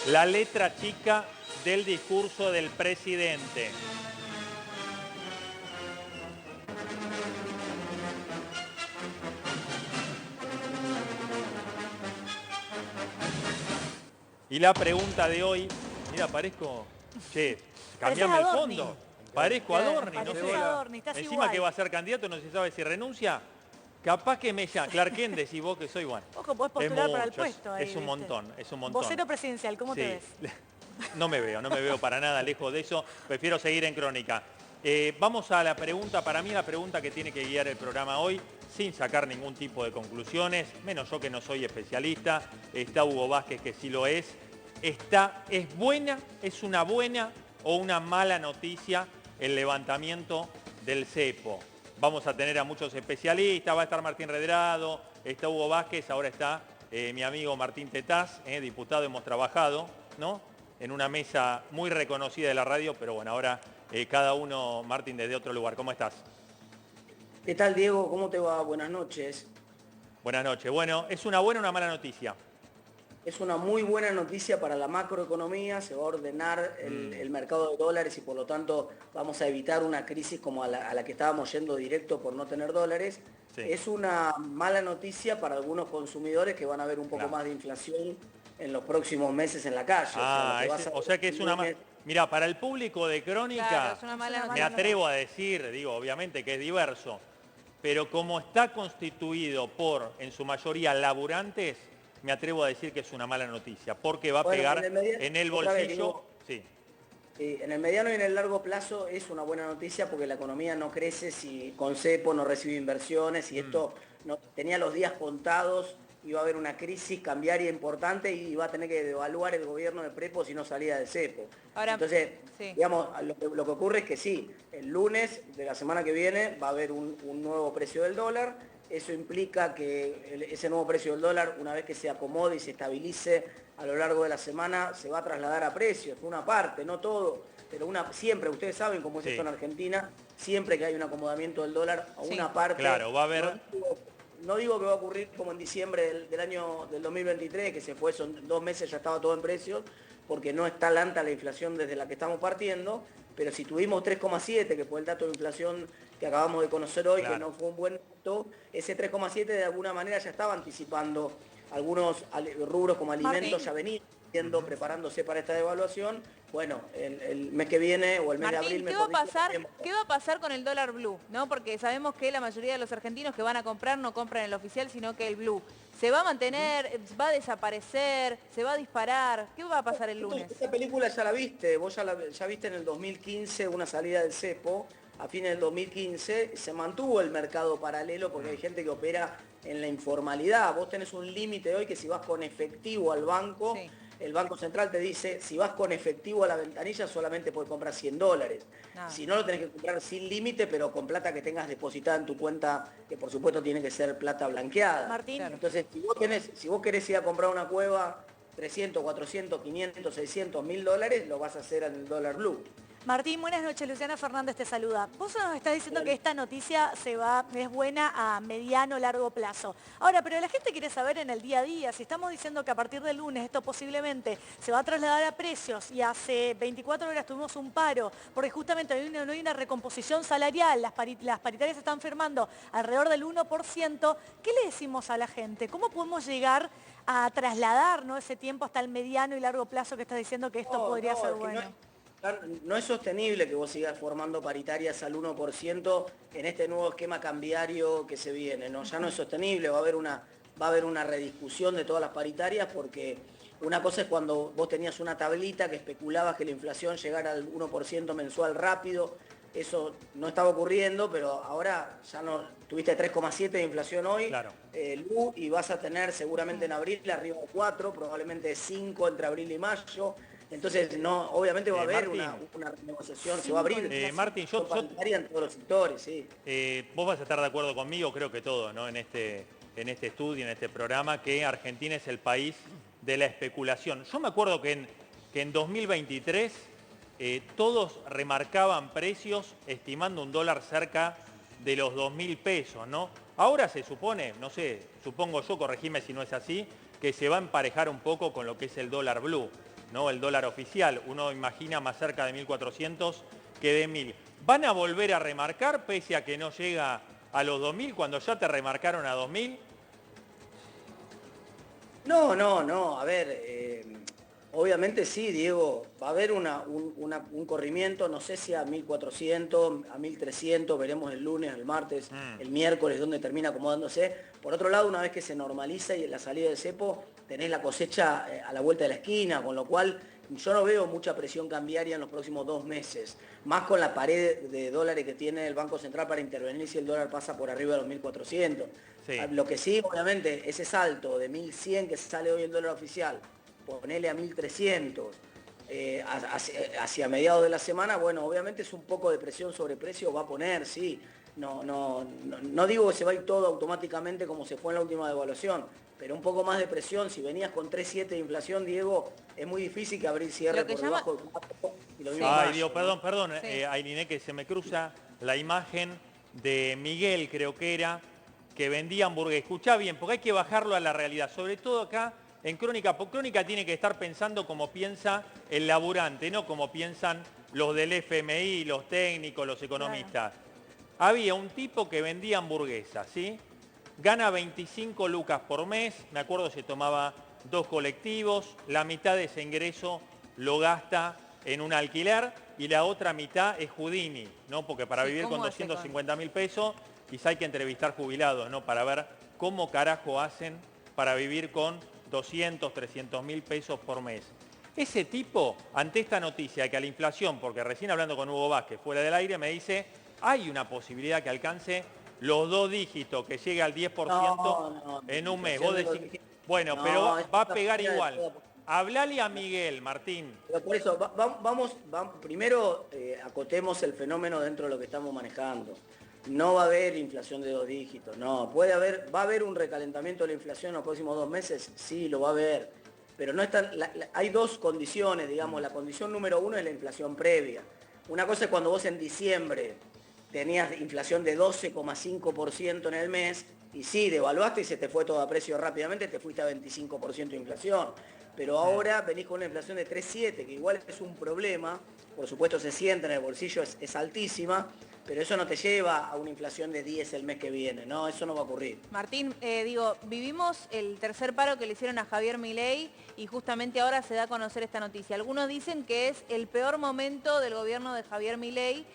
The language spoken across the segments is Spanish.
La letra chica del discurso del presidente. Y la pregunta de hoy, mira, parezco, che, cambiame el Adorni. fondo. Parezco Adorni, no Pareces sé. Adorni, estás Encima igual. que va a ser candidato, no se sabe si renuncia. Capaz que me llama. Clark Kent, decís vos que soy bueno. Ojo, podés Es postular para el mucho, puesto ahí, es un ¿viste? montón, es un montón. Vocero presidencial, ¿cómo te Sí. ves? No me veo para nada lejos de eso. Prefiero seguir en Crónica. Vamos a la pregunta, para mí la pregunta que tiene que guiar el programa hoy, sin sacar ningún tipo de conclusiones, menos yo que no soy especialista, está Hugo Vázquez que sí lo es. ¿Es una buena o una mala noticia el levantamiento del cepo? Vamos a tener a muchos especialistas, va a estar Martín Redrado, está Hugo Vázquez, ahora está mi amigo Martín Tetaz, diputado, hemos trabajado, ¿no?, en una mesa muy reconocida de la radio, pero bueno, ahora cada uno, Martín, desde otro lugar. ¿Cómo estás? ¿Qué tal, Diego? ¿Cómo te va? Buenas noches. Buenas noches. Bueno, ¿es una buena o una mala noticia? Es una muy buena noticia para la macroeconomía, se va a ordenar el mercado de dólares y por lo tanto vamos a evitar una crisis como a la que estábamos yendo directo por no tener dólares. Sí. Es una mala noticia para algunos consumidores que van a ver un poco Claro. más de inflación en los próximos meses en la calle. O sea que es una mala... Mirá, para el público de Crónica, Claro, es una mala me noticia. atrevo a decir, digo, obviamente que es diverso, pero como está constituido por, en su mayoría, laburantes, me atrevo a decir que es una mala noticia, porque va a pegar en el bolsillo... Sí. En el mediano y en el largo plazo es una buena noticia porque la economía no crece si con cepo no recibe inversiones y esto no, tenía los días contados, iba a haber una crisis cambiaria importante y iba a tener que devaluar el gobierno de Prepo si no salía de cepo. Ahora, entonces, sí. digamos, lo que ocurre es que sí, el lunes de la semana que viene va a haber un nuevo precio del dólar. Eso implica que ese nuevo precio del dólar, una vez que se acomode y se estabilice a lo largo de la semana, se va a trasladar a precios, una parte, no todo, pero siempre, ustedes saben cómo es esto en Argentina, siempre que hay un acomodamiento del dólar a una parte. Claro, va a haber... No digo que va a ocurrir como en diciembre del 2023, que se fue, son 2 meses, ya estaba todo en precios, porque no está alta la inflación desde la que estamos partiendo, pero si tuvimos 3,7, que fue el dato de inflación que acabamos de conocer hoy, claro, que no fue un buen dato, ese 3,7 de alguna manera ya estaba anticipando algunos rubros como alimentos, Martín, ya venían preparándose para esta devaluación. Bueno, el mes que viene o el mes Martín, de abril... ¿qué va a pasar con el dólar blue? ¿No? Porque sabemos que la mayoría de los argentinos que van a comprar no compran el oficial, sino que el blue. ¿Se va a mantener? ¿Va a desaparecer? ¿Se va a disparar? ¿Qué va a pasar el lunes? Esta película ya la viste, vos ya viste en el 2015 una salida del cepo. A fines del 2015 se mantuvo el mercado paralelo porque hay gente que opera en la informalidad. Vos tenés un límite hoy que si vas con efectivo al banco, sí, el Banco Central te dice, si vas con efectivo a la ventanilla solamente puedes comprar $100. No. Si no, lo tenés que comprar sin límite, pero con plata que tengas depositada en tu cuenta, que por supuesto tiene que ser plata blanqueada. Martín. Entonces, si vos querés ir a comprar una cueva 300, 400, 500, 600, $1000, lo vas a hacer en el dólar blue. Martín, buenas noches. Luciana Fernández te saluda. Vos nos estás diciendo que esta noticia es buena a mediano, largo plazo. Ahora, pero la gente quiere saber en el día a día, si estamos diciendo que a partir del lunes esto posiblemente se va a trasladar a precios y hace 24 horas tuvimos un paro, porque justamente no hay una recomposición salarial, las paritarias están firmando alrededor del 1%, ¿qué le decimos a la gente? ¿Cómo podemos llegar a trasladar, ¿no?, ese tiempo hasta el mediano y largo plazo que estás diciendo que esto podría ser bueno? No es sostenible que vos sigas formando paritarias al 1% en este nuevo esquema cambiario que se viene, ¿no? Ya no es sostenible, va a haber una rediscusión de todas las paritarias porque una cosa es cuando vos tenías una tablita que especulabas que la inflación llegara al 1% mensual rápido, eso no estaba ocurriendo, pero ahora ya no, tuviste 3,7 de inflación hoy, claro, y vas a tener seguramente en abril arriba de 4, probablemente 5 entre abril y mayo. Entonces, no, obviamente va a haber una negociación, se va a abrir. Martín, yo en todos los sectores, sí. Vos vas a estar de acuerdo conmigo, creo que todos, ¿no?, en este estudio, en este programa, que Argentina es el país de la especulación. Yo me acuerdo que en 2023 todos remarcaban precios estimando un dólar cerca de los 2.000 pesos, ¿no? Ahora se supone, no sé, supongo yo, corregime si no es así, que se va a emparejar un poco con lo que es el dólar blue. ¿no? El dólar oficial. Uno imagina más cerca de 1.400 que de 1.000. ¿Van a volver a remarcar pese a que no llega a los 2.000 cuando ya te remarcaron a 2.000? No, a ver, obviamente sí, Diego, va a haber un corrimiento, no sé si a 1.400, a 1.300, veremos el lunes, el martes, el miércoles, donde termina acomodándose. Por otro lado, una vez que se normaliza y en la salida del cepo, tenés la cosecha a la vuelta de la esquina, con lo cual yo no veo mucha presión cambiaria en los próximos 2 meses, más con la pared de dólares que tiene el Banco Central para intervenir si el dólar pasa por arriba de los 1.400. Sí. Lo que sí, obviamente, ese salto de 1.100 que sale hoy el dólar oficial, ponele a 1.300 hacia mediados de la semana, bueno, obviamente es un poco de presión sobre precio, va a poner, sí. No digo que se va a ir todo automáticamente como se fue en la última devaluación, pero un poco más de presión. Si venías con 3,7 de inflación, Diego, es muy difícil que abrir cierre por debajo de 4 y lo mismo Ay, más, Dios, ¿no? perdón, Sí. Ayline, que se me cruza la imagen de Miguel, creo que era, que vendía hamburguesas. Escuchá bien, porque hay que bajarlo a la realidad, sobre todo acá en Crónica, porque Crónica tiene que estar pensando como piensa el laburante, no como piensan los del FMI, los técnicos, los economistas. Claro. Había un tipo que vendía hamburguesas, ¿sí? Gana 25 lucas por mes, me acuerdo se tomaba 2 colectivos, la mitad de ese ingreso lo gasta en un alquiler y la otra mitad es Houdini, ¿no? Porque para vivir con 250.000 pesos quizá hay que entrevistar jubilados, ¿no? Para ver cómo carajo hacen para vivir con 200, 300.000 pesos por mes. Ese tipo, ante esta noticia de que a la inflación, porque recién hablando con Hugo Vázquez fuera del aire, me dice, hay una posibilidad que alcance los 2 dígitos, que llegue al 10% en un mes. Vos decís, bueno, pero va a pegar igual. Hablale a Miguel, Martín. Pero por eso, vamos, primero acotemos el fenómeno dentro de lo que estamos manejando. No va a haber inflación de 2 dígitos, no. ¿Va a haber un recalentamiento de la inflación en los próximos 2 meses? Sí, lo va a haber. Pero no están, hay 2 condiciones, digamos. La condición número 1 es la inflación previa. Una cosa es cuando vos en diciembre tenías inflación de 12,5% en el mes, y sí, devaluaste y se te fue todo a precio rápidamente, te fuiste a 25% de inflación. Pero ahora venís con una inflación de 3,7, que igual es un problema, por supuesto se siente en el bolsillo, es altísima, pero eso no te lleva a una inflación de 10 el mes que viene, ¿no? Eso no va a ocurrir. Martín, vivimos el tercer paro que le hicieron a Javier Milei y justamente ahora se da a conocer esta noticia. Algunos dicen que es el peor momento del gobierno de Javier Milei,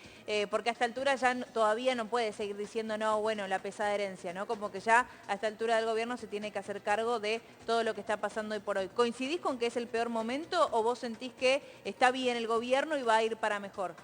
porque a esta altura ya todavía no puede seguir diciendo, no, bueno, la pesada herencia, ¿no? Como que ya a esta altura del gobierno se tiene que hacer cargo de todo lo que está pasando hoy por hoy. ¿Coincidís con que es el peor momento o vos sentís que está bien el gobierno y va a ir para mejor?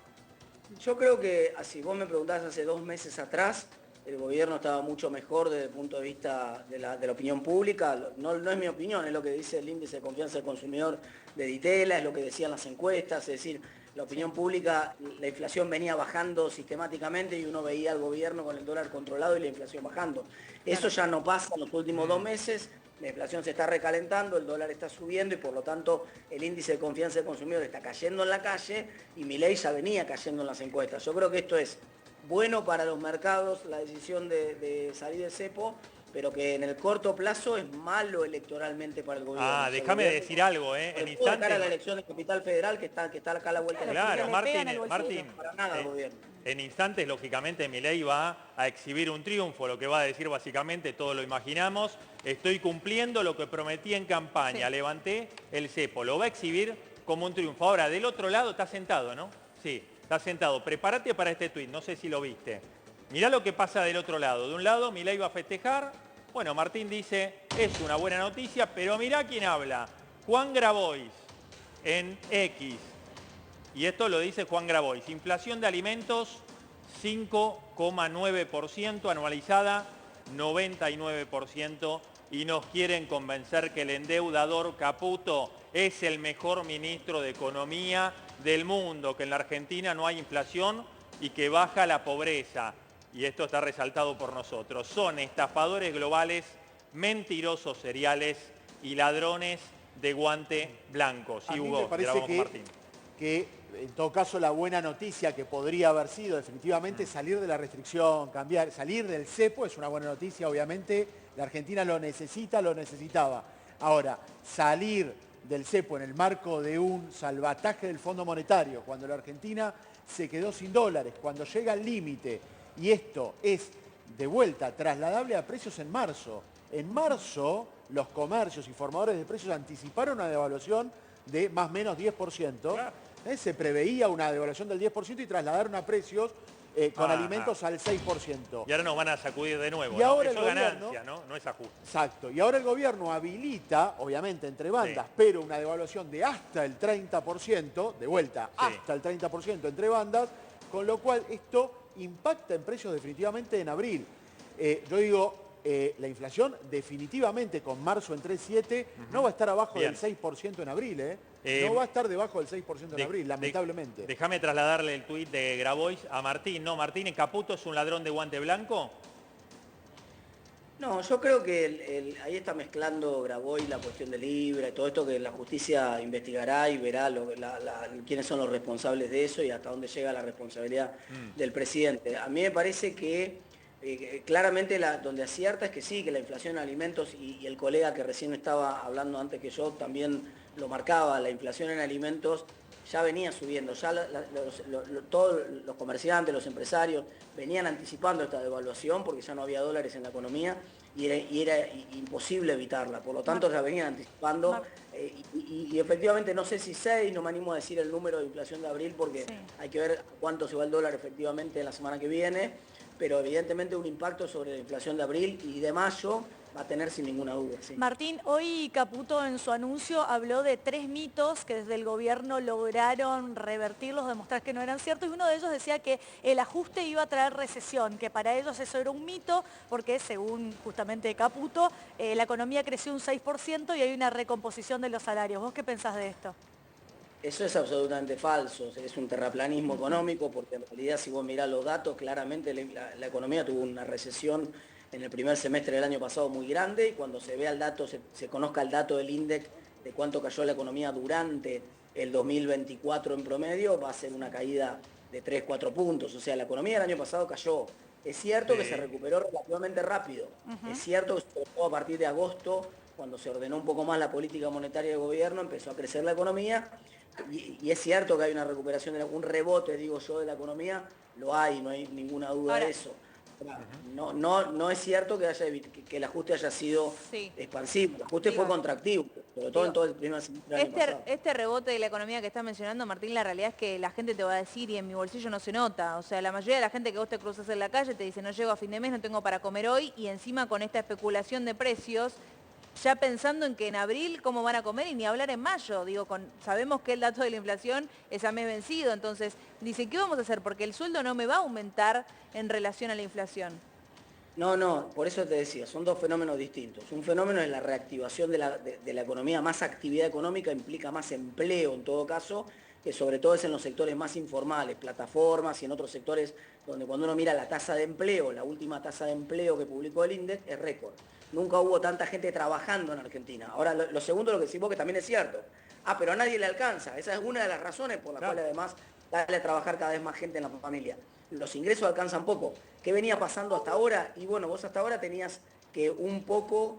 Yo creo que, si vos me preguntás hace 2 meses atrás, el gobierno estaba mucho mejor desde el punto de vista de la opinión pública. No es mi opinión, es lo que dice el índice de confianza del consumidor de Ditela, es lo que decían las encuestas, es decir, la opinión pública, la inflación venía bajando sistemáticamente y uno veía al gobierno con el dólar controlado y la inflación bajando. Eso ya no pasa en los últimos 2 meses, la inflación se está recalentando, el dólar está subiendo y por lo tanto el índice de confianza del consumidor está cayendo en la calle y Milei ya venía cayendo en las encuestas. Yo creo que esto es bueno para los mercados, la decisión de salir del cepo, pero que en el corto plazo es malo electoralmente para el gobierno. Déjame decir algo, en instantes. Cara a la elección de Capital Federal que está acá a la vuelta de la Claro, esquina. Martín, No para nada el gobierno. En instantes, lógicamente, Milei va a exhibir un triunfo, lo que va a decir básicamente, todos lo imaginamos, estoy cumpliendo lo que prometí en campaña, levanté el cepo, lo va a exhibir como un triunfo. Ahora, del otro lado está sentado, ¿no? Sí, está sentado. Prepárate para este tuit, no sé si lo viste. Mirá lo que pasa del otro lado. De un lado, Milei va a festejar. Bueno, Martín dice, es una buena noticia, pero mirá quién habla. Juan Grabois, en X. Y esto lo dice Juan Grabois. Inflación de alimentos, 5,9%, anualizada, 99%. Y nos quieren convencer que el endeudador Caputo es el mejor ministro de Economía del mundo, que en la Argentina no hay inflación y que baja la pobreza. Y esto está resaltado por nosotros. Son estafadores globales, mentirosos seriales y ladrones de guante blanco. Sí, Hugo, me parece que en todo caso la buena noticia que podría haber sido definitivamente salir de la restricción, salir del cepo es una buena noticia, obviamente la Argentina lo necesita, lo necesitaba. Ahora, salir del cepo en el marco de un salvataje del Fondo Monetario, cuando la Argentina se quedó sin dólares, cuando llega al límite, y esto es de vuelta trasladable a precios en marzo. En marzo, los comercios y formadores de precios anticiparon una devaluación de más o menos 10%. Claro. Se preveía una devaluación del 10% y trasladaron a precios con alimentos al 6%. Y ahora nos van a sacudir de nuevo, Y ¿no? ahora Eso el es gobierno- ganancia, ¿no? No es ajuste. Exacto. Y ahora el gobierno habilita, obviamente entre bandas, Sí. pero una devaluación de hasta el 30%, de vuelta, Sí. hasta el 30% entre bandas, con lo cual esto impacta en precios definitivamente en abril. Yo digo, la inflación definitivamente con marzo en 3,7 no va a estar abajo Bien. del 6% en abril, ¿eh? Eh, No va a estar debajo del 6% en De- abril, lamentablemente. Déjame trasladarle el tuit de Grabois a Martín. ¿No, Martín, Caputo es un ladrón de guante blanco? No, yo creo que ahí está mezclando Grabois la cuestión de Libra y todo esto que la justicia investigará y verá quiénes son los responsables de eso y hasta dónde llega la responsabilidad del presidente. A mí me parece que claramente donde acierta es que sí, que la inflación en alimentos, y el colega que recién estaba hablando antes que yo también lo marcaba, la inflación en alimentos ya venía subiendo, ya todos los comerciantes, los empresarios venían anticipando esta devaluación porque ya no había dólares en la economía y era imposible evitarla, por lo tanto ya venían anticipando y efectivamente no sé si 6, no me animo a decir el número de inflación de abril porque Sí. hay que ver cuánto se va el dólar efectivamente en la semana que viene, pero evidentemente un impacto sobre la inflación de abril y de mayo va a tener sin ninguna duda. Sí. Martín, hoy Caputo en su anuncio habló de 3 mitos que desde el gobierno lograron revertirlos, demostrar que no eran ciertos, y uno de ellos decía que el ajuste iba a traer recesión, que para ellos eso era un mito, porque según justamente Caputo, la economía creció un 6% y hay una recomposición de los salarios. ¿Vos qué pensás de esto? Eso es absolutamente falso, es un terraplanismo económico porque en realidad si vos mirás los datos, claramente la economía tuvo una recesión en el primer semestre del año pasado muy grande y cuando se vea el dato, se conozca el dato del INDEC de cuánto cayó la economía durante el 2024 en promedio, va a ser una caída de 3-4 puntos. O sea, la economía del año pasado cayó. Es cierto que se recuperó relativamente rápido. Es cierto que sobre todo a partir de agosto, cuando se ordenó un poco más la política monetaria del gobierno, empezó a crecer la economía. Y es cierto que hay una recuperación, un rebote, digo yo, de la economía. Lo hay, no hay ninguna duda de eso. No es cierto que el ajuste haya sido expansivo, el ajuste fue contractivo, sobre todo en todo el primer semestre del año pasado. Este rebote de la economía que estás mencionando, Martín, la realidad es que la gente te va a decir, y en mi bolsillo no se nota. O sea, la mayoría de la gente que vos te cruzas en la calle te dice, no llego a fin de mes, no tengo para comer hoy, y encima con esta especulación de precios, ya pensando en que en abril cómo van a comer y ni hablar en mayo. Digo, sabemos que el dato de la inflación es a mes vencido, entonces dice, ¿qué vamos a hacer? Porque el sueldo no me va a aumentar en relación a la inflación. No, por eso te decía, son dos fenómenos distintos. Un fenómeno es la reactivación de la economía, más actividad económica implica más empleo en todo caso, que sobre todo es en los sectores más informales, plataformas y en otros sectores donde cuando uno mira la tasa de empleo, la última tasa de empleo que publicó el INDEC es récord. Nunca hubo tanta gente trabajando en Argentina. Ahora, lo segundo, lo que decís vos, que también es cierto. Pero a nadie le alcanza. Esa es una de las razones por las cuales además darle a trabajar cada vez más gente en la familia. Los ingresos alcanzan poco. ¿Qué venía pasando hasta ahora? Y bueno, vos hasta ahora tenías que un poco,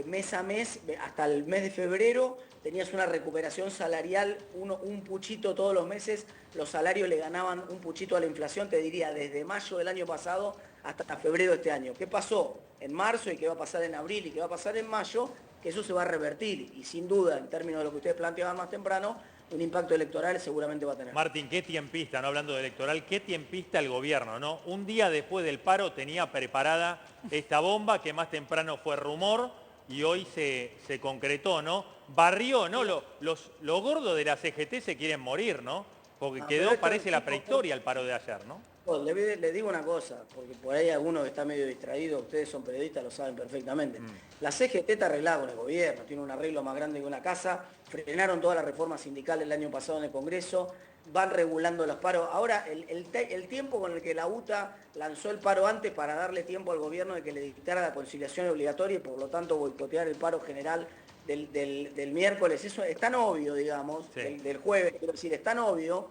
mes a mes, hasta el mes de febrero, tenías una recuperación salarial, un puchito todos los meses, los salarios le ganaban un puchito a la inflación, te diría, desde mayo del año pasado hasta febrero de este año. ¿Qué pasó en marzo y qué va a pasar en abril y qué va a pasar en mayo? Que eso se va a revertir y sin duda, en términos de lo que ustedes planteaban más temprano, un impacto electoral seguramente va a tener. Martín, qué tiempista, no hablando de electoral, qué tiempista el gobierno, ¿no? Un día después del paro tenía preparada esta bomba que más temprano fue rumor y hoy se concretó, ¿no? Barrió, ¿no? Los gordos de la CGT se quieren morir, ¿no? Porque quedó, parece la prehistoria el paro de ayer, ¿no? Le digo una cosa, porque por ahí alguno que está medio distraído, ustedes son periodistas, lo saben perfectamente. La CGT está arreglada con el gobierno, tiene un arreglo más grande que una casa, frenaron toda la reforma sindical el año pasado en el Congreso, van regulando los paros. Ahora, el tiempo con el que la UTA lanzó el paro antes para darle tiempo al gobierno de que le dictara la conciliación obligatoria y por lo tanto boicotear el paro general del miércoles, eso es tan obvio, digamos, del jueves, quiero decir, es tan obvio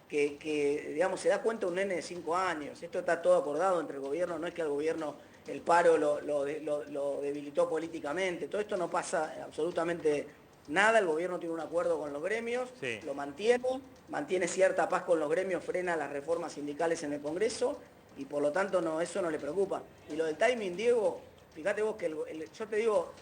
que digamos, se da cuenta un nene de 5 años. Esto está todo acordado entre el gobierno, no es que al gobierno el paro lo debilitó políticamente. Todo esto no pasa absolutamente nada, el gobierno tiene un acuerdo con los gremios, Sí. lo mantiene cierta paz con los gremios, frena las reformas sindicales en el Congreso y por lo tanto eso no le preocupa. Y lo del timing, Diego, fíjate vos que yo te digo,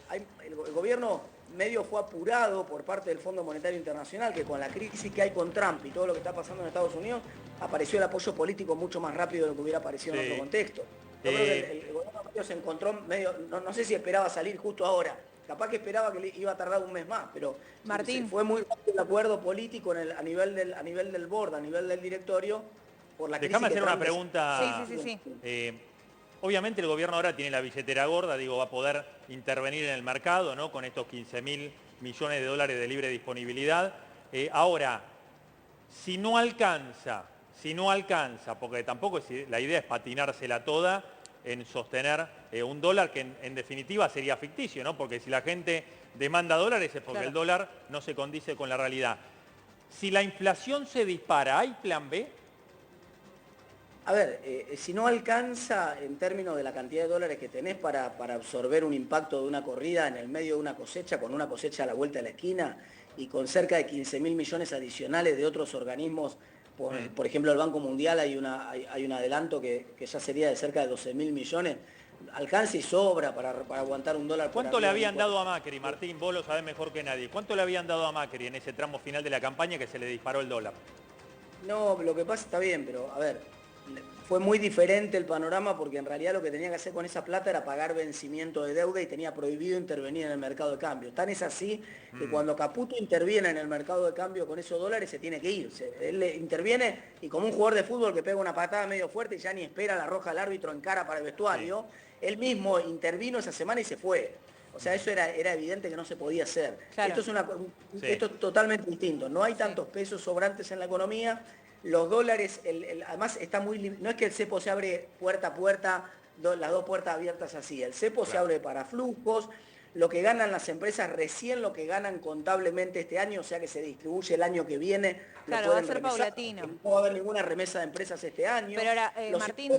el gobierno medio fue apurado por parte del Fondo Monetario Internacional, que con la crisis que hay con Trump y todo lo que está pasando en Estados Unidos, apareció el apoyo político mucho más rápido de lo que hubiera aparecido en otro contexto. Yo creo que el gobierno medio se encontró medio, no sé si esperaba salir justo ahora, capaz que esperaba que iba a tardar un mes más, pero Martín. fue muy rápido el acuerdo político a nivel del board, a nivel del directorio, por la crisis. Déjame hacer que una Trump pregunta. Sí. Obviamente el gobierno ahora tiene la billetera gorda, digo, va a poder intervenir en el mercado, ¿no? Con estos 15.000 millones de dólares de libre disponibilidad. Ahora, si no alcanza, porque tampoco la idea es patinársela toda en sostener un dólar que en definitiva sería ficticio, ¿no? Porque si la gente demanda dólares es porque el dólar no se condice con la realidad. Si la inflación se dispara, ¿hay plan B? A ver, si no alcanza en términos de la cantidad de dólares que tenés para absorber un impacto de una corrida en el medio de una cosecha, con una cosecha a la vuelta de la esquina y con cerca de 15.000 millones adicionales de otros organismos, por ejemplo el Banco Mundial hay un adelanto que ya sería de cerca de 12.000 millones, alcanza y sobra para aguantar un dólar. ¿Cuánto le habían dado a Macri, Martín? Vos lo sabés mejor que nadie. ¿Cuánto le habían dado a Macri en ese tramo final de la campaña que se le disparó el dólar? No, lo que pasa está bien, pero a ver, fue muy diferente el panorama porque en realidad lo que tenía que hacer con esa plata era pagar vencimiento de deuda y tenía prohibido intervenir en el mercado de cambio. Tan es así que cuando Caputo interviene en el mercado de cambio con esos dólares se tiene que ir. Él interviene y como un jugador de fútbol que pega una patada medio fuerte y ya ni espera la roja del árbitro en cara para el vestuario, él mismo intervino esa semana y se fue. O sea, eso era evidente que no se podía hacer. Claro. Esto es totalmente distinto. No hay tantos pesos sobrantes en la economía. Los dólares, además está no es que el cepo se abre puerta a puerta, las dos puertas abiertas así. El cepo se abre para flujos, lo que ganan las empresas recién lo que ganan contablemente este año, o sea que se distribuye el año que viene. Claro, va a ser paulatino. No va a haber ninguna remesa de empresas este año. Pero ahora, Martín,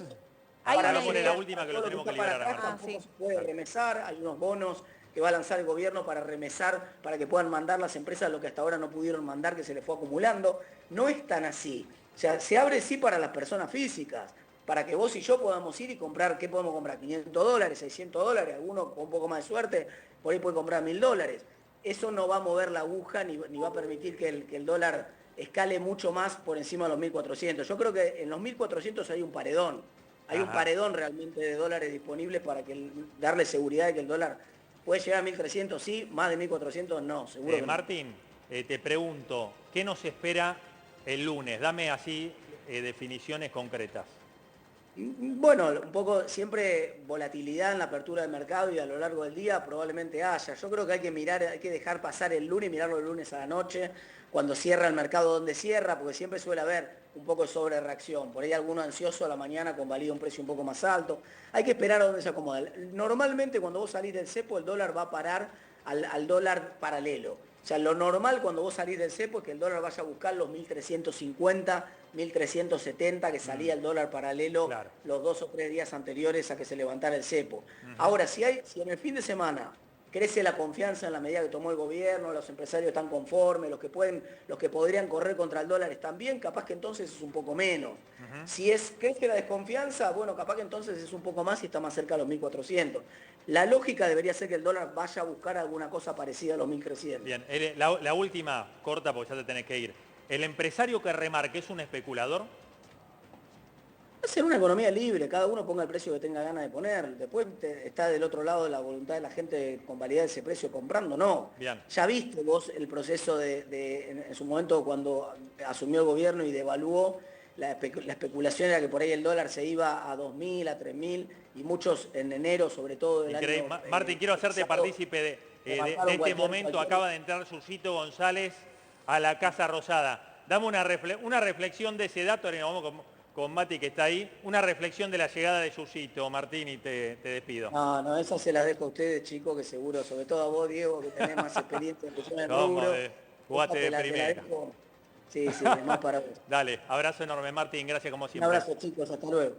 hay Ahora una vamos a idea. la última que lo tenemos que liberar a Martín. Tampoco se puede remesar, hay unos bonos que va a lanzar el gobierno para remesar, para que puedan mandar las empresas lo que hasta ahora no pudieron mandar, que se les fue acumulando. No es tan así. O sea, se abre sí para las personas físicas, para que vos y yo podamos ir y comprar, ¿qué podemos comprar? 500 dólares, 600 dólares, alguno con un poco más de suerte, por ahí puede comprar 1.000 dólares. Eso no va a mover la aguja ni va a permitir que el dólar escale mucho más por encima de los 1.400. Yo creo que en los 1.400 hay un paredón. Hay un paredón realmente de dólares disponibles para darle seguridad de que el dólar puede llegar a 1.300, sí, más de 1.400 no, seguro que no. Martín, te pregunto, ¿qué nos espera el lunes? Dame así definiciones concretas. Bueno, un poco siempre volatilidad en la apertura del mercado y a lo largo del día probablemente haya. Yo creo que hay que dejar pasar el lunes y mirarlo el lunes a la noche, cuando cierra el mercado donde cierra, porque siempre suele haber un poco de sobrereacción. Por ahí alguno ansioso a la mañana convalida un precio un poco más alto. Hay que esperar a donde se acomoda. Normalmente cuando vos salís del cepo el dólar va a parar al dólar paralelo. O sea, lo normal cuando vos salís del cepo es que el dólar vaya a buscar los 1.350, 1.370 que salía el dólar paralelo los 2 o 3 días anteriores a que se levantara el cepo. Ahora, si en el fin de semana crece la confianza en la medida que tomó el gobierno, los empresarios están conformes, los que podrían correr contra el dólar están bien, capaz que entonces es un poco menos. Si crece la desconfianza, bueno, capaz que entonces es un poco más y está más cerca de los 1.400. La lógica debería ser que el dólar vaya a buscar alguna cosa parecida a los 1.300. Bien, la última, corta porque ya te tenés que ir. ¿El empresario que remarque es un especulador? Va a ser una economía libre, cada uno ponga el precio que tenga ganas de poner. Después está del otro lado la voluntad de la gente de convalidar ese precio comprando, no. Bien. Ya viste vos el proceso en su momento cuando asumió el gobierno y devaluó, la especulación era que por ahí el dólar se iba a 2.000, a 3.000 y muchos en enero, sobre todo del año... Martín, quiero hacerte partícipe de este momento. Acaba de entrar Susito González a la Casa Rosada. Dame una reflexión de ese dato, ahora vamos con Mati que está ahí, una reflexión de la llegada de Susito, Martín, y te despido. No, esas se las dejo a ustedes, chicos, que seguro, sobre todo a vos, Diego, que tenés más experiencia en el rubro. Jugaste de primera. Sí, más para vos. Dale, abrazo enorme, Martín, gracias como Un siempre. abrazo, chicos, hasta luego.